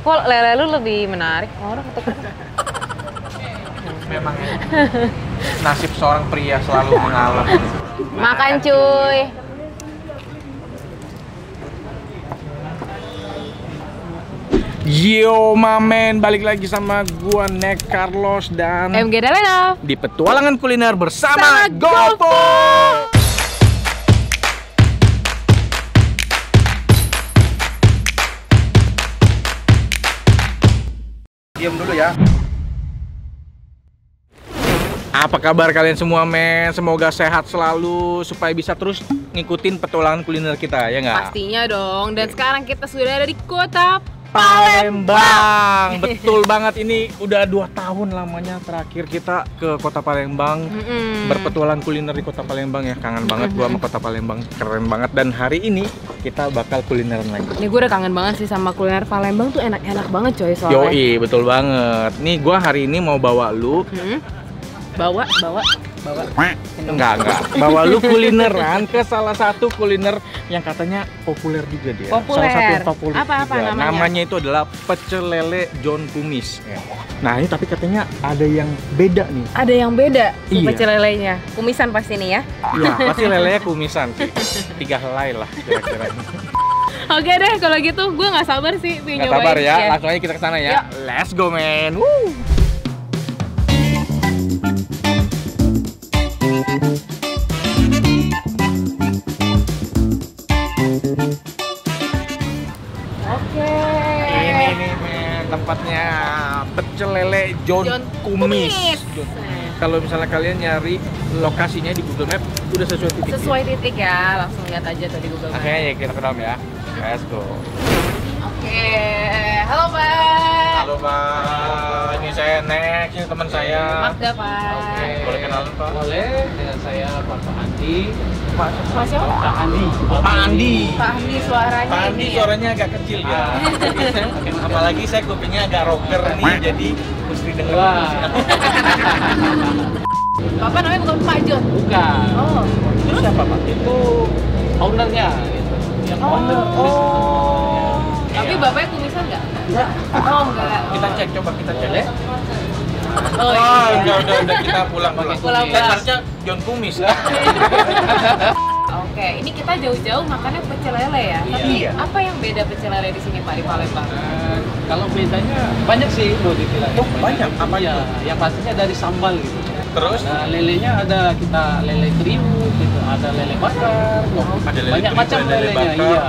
Kok lele lu lebih menarik? Orang atau Memang ya. Nasib seorang pria selalu mengalah. makan cuy. Yo mamen, balik lagi sama gua Nek Carlos dan MG Dalena di petualangan kuliner bersama sama GoFood. Diam dulu ya. Apa kabar kalian semua, men? Semoga sehat selalu supaya bisa terus ngikutin petualangan kuliner kita, ya nggak? Pastinya dong. Dan sekarang kita sudah ada di kota Palembang. Betul banget, ini udah 2 tahun lamanya terakhir kita ke kota Palembang. Berpetualang kuliner di kota Palembang ya. Kangen banget gua sama kota Palembang. Keren banget, dan hari ini kita bakal kulineran lagi. Nih gue udah kangen banget sih sama kuliner Palembang tuh enak-enak banget coy soalnya. Yoi, betul banget. Nih gua hari ini mau bawa lu Bawa. Enggak. Bawa lu kulineran ke salah satu kuliner yang katanya populer juga dia. Populer. Salah satu yang populer Apa juga. namanya? Namanya itu adalah pecel lele John Kumis. Nah, ini tapi katanya ada yang beda nih. Ada yang beda si Iya. pecel lelenya. Kumisan pasti nih ya. Iya, pasti lelenya kumisan sih. 3 helai lah kira-kira. Oke deh, kalau gitu gue nggak sabar sih pengen Nggak sabar ya, nyobain. langsung aja kita ke sana ya. Yuk. Let's go, man. Woo. Oke. Ini nih, men, tempatnya pecel lele John Kumis. Kalau misalnya kalian nyari lokasinya di Google Map udah sesuai titik. Sesuai titik ya, langsung lihat aja tuh di Google Maps. Akhirnya ya kita ke dalam ya. Let's go. Oke, halo Pak. Halo Pak, ini saya Nek, ini teman saya. Magda Pak. Boleh kenalan Pak? Boleh, dengan saya Pak Andi. Pak Mas siapa? Pak Andi. Pak Andi. Pak Andi suaranya Pak Andi ini ya? suaranya agak kecil ya. Apalagi saya kupingnya agak rocker nih, jadi mesti denger. Wah. Bapak namanya bukan Pak John? Bukan. Oh. Itu siapa Pak? Itu ownernya gitu. Yang owner. Oh. Tapi Iya. bapaknya kumisan nggak? Enggak. Oh enggak. Kita cek, coba kita cek. Boleh? Oh Oh, iya. udah kita pulang. Pulang. Kan harusnya John Kumis. Oke, ini kita jauh-jauh makannya pecel lele ya. Tapi Iya. apa yang beda pecel lele di sini Pak di Palembang? Kalau bedanya banyak sih mau dibilang. Oh, banyak? Apa ya? itu? Yang pastinya dari sambal gitu. Terus Nah, lelenya ada kita lele kriuk gitu, ada lele bakar. ada lele Banyak kriuk, macam ada lele lelenya. bakar. Iya.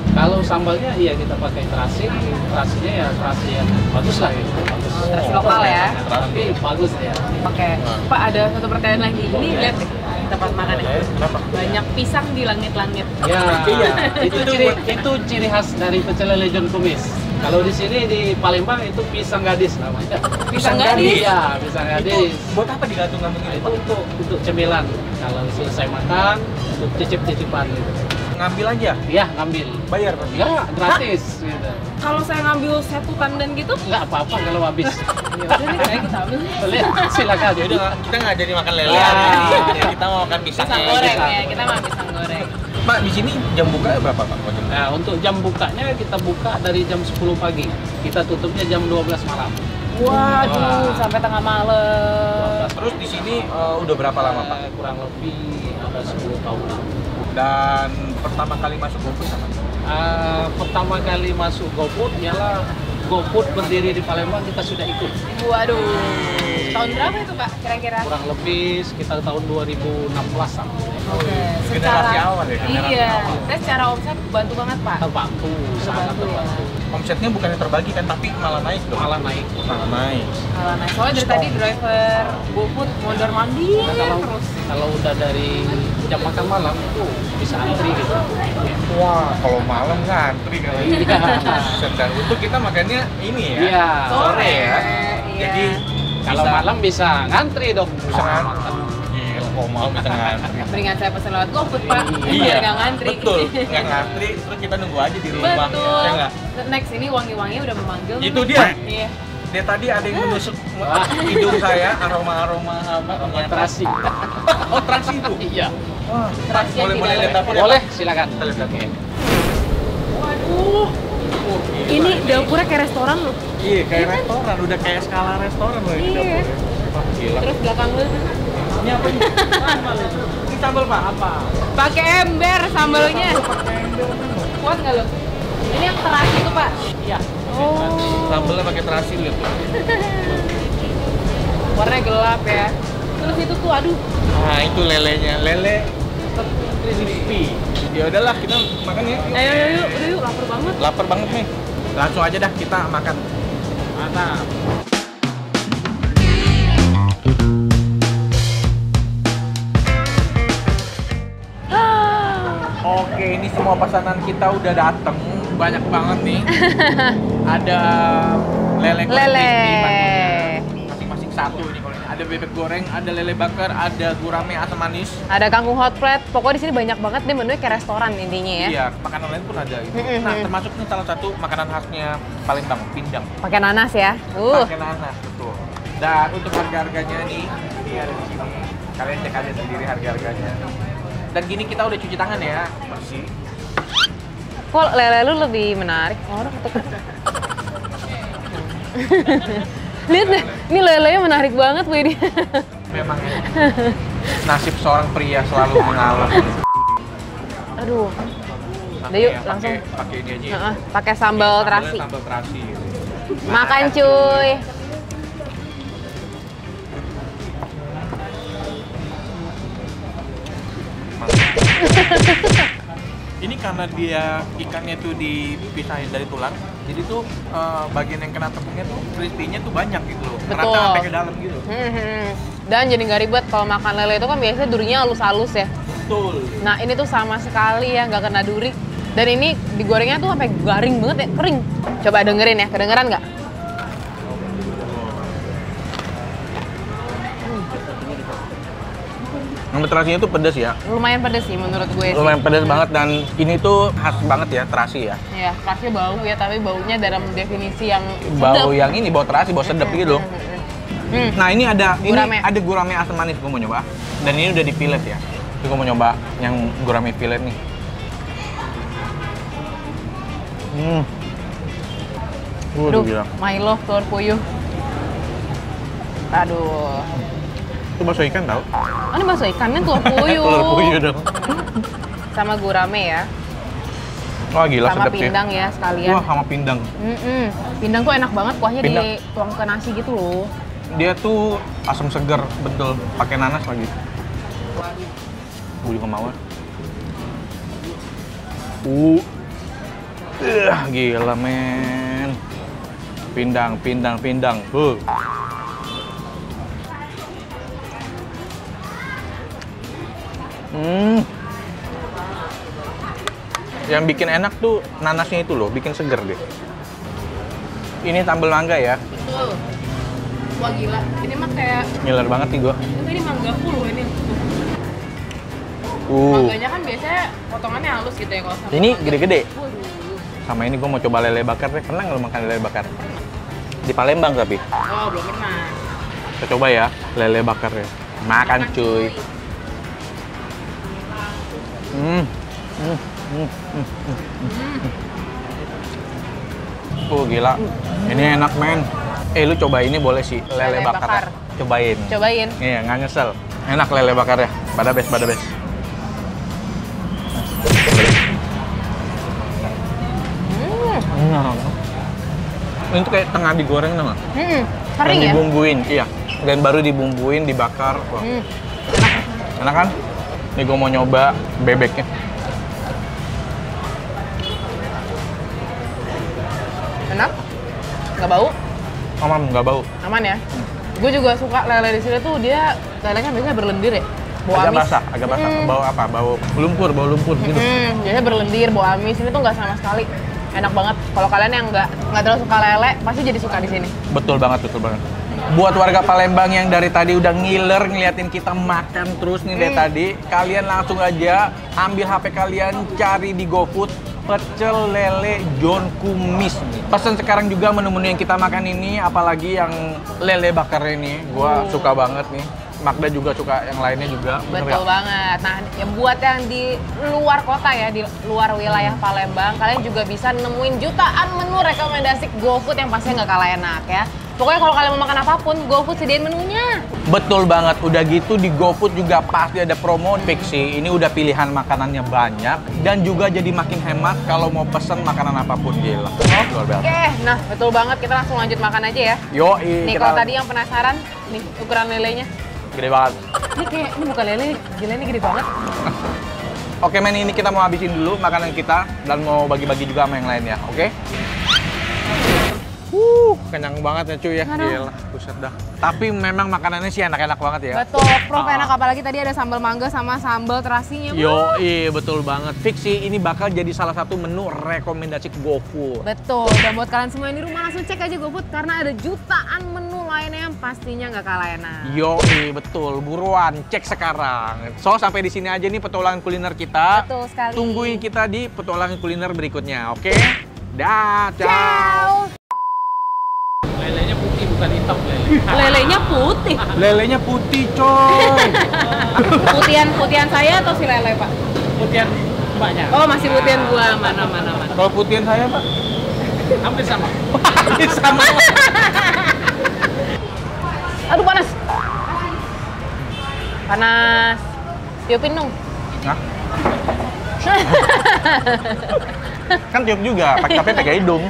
Kalau sambalnya iya kita pakai terasi. Terasinya ya terasi yang bagus lah gitu. Bagus. Terasi lokal ya. Tapi bagus ya. Oke, Pak ada satu pertanyaan lagi. Ini lihat deh tempat makannya. Kenapa? Banyak pisang di langit-langit. Ya, Iya. itu ciri khas dari pecel lele John Kumis. Kalau di sini di Palembang itu pisang gadis namanya. Pisang gadis? Iya, pisang gadis. Buat apa digantung-gantung Itu itu? untuk cemilan. Kalau selesai makan, untuk cicip-cicipan gitu. Ngambil aja, Iya, ngambil. bayar Pak. Enggak, gratis gitu. Kalau saya ngambil satu tandan gitu, Enggak apa-apa kalau habis. ya udah nih kayaknya kita ambil. Boleh, silakan. Ya udah, kita nggak jadi makan lele. Iya. Jadi kita mau makan pisang. Pisang goreng pisang. ya, kita mah pisang goreng. Pak, di sini jam buka berapa Pak? Oh, jam Nah, untuk jam bukanya kita buka dari jam 10 pagi. Kita tutupnya jam 12 malam. Waduh, sampai tengah malam. Terus di sini udah berapa lama Pak? Kurang lebih ada 10 tahun. Dan pertama kali masuk GoFood sama? Pertama kali masuk GoFood ialah GoFood berdiri di Palembang, kita sudah ikut. Waduh, tahun berapa itu Pak kira-kira? Kurang lebih sekitar tahun 2016-an. Oke, Generasi awal ya, generasi Iya, awal. kita secara omset bantu banget Pak. Terbantu, sangat Terbantu ya. terbantu. Omsetnya bukannya terbagi kan, tapi malah naik dong. Malah naik. Malah naik. Kalau naik, soalnya dari tadi driver GoFood mondar mandir Nah, kalau terus. kalau udah dari jam makan malam itu bisa antri gitu. Wah, kalau malam ngantri kali ini. Dan untuk kita makannya ini ya, Iya. sore ya. Iya. Jadi Kalau bisa- malam bisa ngantri dong. bisa ngantri. Gila, kalau malam bisa ngantri. Mendingan saya pesen lewat GoFood Pak, biar nggak ngantri. Betul, nggak ngantri, terus kita nunggu aja di rumah. Betul. Ya nggak? Next ini wangi-wanginya udah memanggil. Itu dia. Iya. Dia tadi ada yang menusuk hidung saya, aroma-aroma apa? Terasi. Oh, terasi itu. Iya. Wah, Terasi yang boleh tidak lihat dapur ya? Boleh, Pak? silakan. Kita lihat dapur. Waduh, Ini dapurnya kayak restoran loh. Iya, kayak restoran, udah kayak skala restoran loh ini Iya. dapurnya. Wah, gila. Terus belakang lu tuh Ini apa ini? Ini sambal Pak, apa? pakai ember sambalnya. Kuat nggak lo? Ini yang terasi tuh Pak. Iya. Oh. Sambalnya pakai terasi lihat tuh. Warnanya gelap ya. Terus itu tuh aduh. Nah, itu lelenya. Lele crispy. Ya udahlah, kita makan ya. Ayo yuk, udah yuk lapar banget. Lapar banget nih. Langsung aja dah kita makan. Mantap. Oke, ini semua pesanan kita udah dateng. Banyak banget nih. Ada lele crispy pastinya. Masing-masing satu ini kalau ini. Ada bebek goreng, ada lele bakar, ada gurame asam manis. Ada kangkung hot plate. Pokoknya di sini banyak banget deh menunya kayak restoran intinya ya. Iya, makanan lain pun ada gitu. Nah, termasuk ini salah satu makanan khasnya Palembang, pindang. Pakai nanas ya. Pakai nanas, betul. Dan untuk harga-harganya nih, ini ada di sini. Kalian cek aja sendiri harga-harganya. Dan gini kita udah cuci tangan ya, bersih. Kok lele lu lebih menarik? Orang atau lihat deh, ini lelenya menarik banget, Widi. Memang ya. Nasib seorang pria selalu mengalah. Aduh. Nah, Udah yuk, ya, langsung. pakai ini aja. Ya. Pakai sambal terasi. Sambal terasi. Gitu. Makan cuy. Ini karena dia ikannya tuh dipisahin dari tulang, jadi tuh bagian yang kena tepungnya tuh crispy-nya tuh banyak gitu loh. Betul. Merata sampai ke dalam gitu. Dan jadi nggak ribet kalau makan lele itu kan biasanya durinya halus-halus ya. Betul. Nah ini tuh sama sekali ya nggak kena duri. Dan ini digorengnya tuh sampai garing banget ya, kering. Coba dengerin ya, kedengeran nggak? Sambal terasinya tuh pedas ya. Lumayan pedes sih menurut gue sih. Lumayan pedas banget dan ini tuh khas banget ya terasi ya. Iya, terasnya bau ya, tapi baunya dalam definisi yang Bau yang ini, bau terasi, bau sedap gitu loh. Nah ini ada Gurame. ada gurame asam manis gue mau nyoba. Dan ini udah dipilet ya. Gue mau nyoba yang gurame pilet nih. Aduh, Gila. my love telur puyuh. Aduh. Itu bakso ikan tau? Oh, ini bakso ikannya telur puyuh. Telur puyuh dong. Sama gurame ya. Wah gila Sama sedap sih. pindang ya sekalian. Wah sama pindang. Pindang tuh enak banget, kuahnya Pindang. dituang ke nasi gitu loh. Dia tuh asam segar betul, pakai nanas lagi. Gue juga mau. Gila men. Pindang. Yang bikin enak tuh nanasnya itu loh, bikin seger deh. Ini sambal mangga ya. Betul. Wah gila, ini mah kayak Ngiler banget nih gua. ini mangga full loh ini. Mangganya kan biasanya potongannya halus gitu ya kalau sama Ini mangga. gede-gede. Waduh. Sama ini gua mau coba lele bakar deh. Pernah nggak lo makan lele bakar? Di Palembang tapi. Oh, belum pernah. Kita coba ya lele bakar ya. Makan cuy. Gila. Ini enak men. Lu coba ini boleh sih lele Lele bakar. bakar. Cobain. Cobain. Iya, nggak nyesel. Enak lele bakar ya. Pada bes. Ini tuh kayak tengah digoreng tau nggak? Kering Dan ya? dibumbuin, iya. Dan baru dibumbuin, dibakar. Wah. Enak kan? Nih gue mau nyoba bebeknya. Enak? Nggak bau? Aman, nggak bau. Aman ya? Gue juga suka lele di sini tuh dia lelenya biasanya berlendir ya. Bau Agak amis. basah. Bau apa? Bau lumpur gitu. Biasanya berlendir, bau amis. Ini tuh nggak sama sekali. Enak banget. Kalau kalian yang nggak terlalu suka lele, pasti jadi suka di sini. Betul banget. Buat warga Palembang yang dari tadi udah ngiler ngeliatin kita makan terus nih dari tadi, kalian langsung aja ambil HP kalian, cari di GoFood pecel lele John Kumis. Pesan sekarang juga menu-menu yang kita makan ini, apalagi yang lele bakar ini. Gua suka banget nih. Magda juga suka yang lainnya juga. Bener Betul ya? banget. Nah, yang buat yang di luar kota ya, di luar wilayah Palembang, kalian juga bisa nemuin jutaan menu rekomendasi GoFood yang pasti nggak kalah enak ya. Pokoknya kalau kalian mau makan apapun, GoFood sediain menunya. Betul banget, udah gitu di GoFood juga pasti ada promo fix sih. Ini udah pilihan makanannya banyak dan juga jadi makin hemat kalau mau pesen makanan apapun, gila. Luar biasa. Oke, nah betul banget, kita langsung lanjut makan aja ya. Yoi, Nih kalau tadi yang penasaran, nih ukuran lelenya. gede banget. Ini bukan lele, gila ini gede banget. Oke men, ini kita mau habisin dulu makanan kita dan mau bagi-bagi juga sama yang lainnya, oke? Kenyang banget ya cuy ya, Aduh. gila, buset dah. Tapi memang makanannya sih enak-enak banget ya. Betul, Prof enak apalagi tadi ada sambal mangga sama sambal terasinya. Yoi, betul banget. Fix sih, ini bakal jadi salah satu menu rekomendasi GoFood. Betul, dan buat kalian semua yang di rumah langsung cek aja GoFood karena ada jutaan menu lainnya yang pastinya nggak kalah enak. Yoi, betul. Buruan, cek sekarang. So, sampai di sini aja nih petualangan kuliner kita. Betul sekali. Tungguin kita di petualangan kuliner berikutnya, oke? Dah, ciao. Ciao. Lelenya putih bukan hitam lele. Lelenya putih. Lelenya putih, coy. Putihan saya atau si lele, Pak? Putihan mbaknya. Oh, masih putihan gua. Mana. Kalau putihan saya, Pak? Hampir sama. Sama. Aduh, panas. Panas. Tiupin dong. Hah? Kan tiup juga, tapi pakai hidung.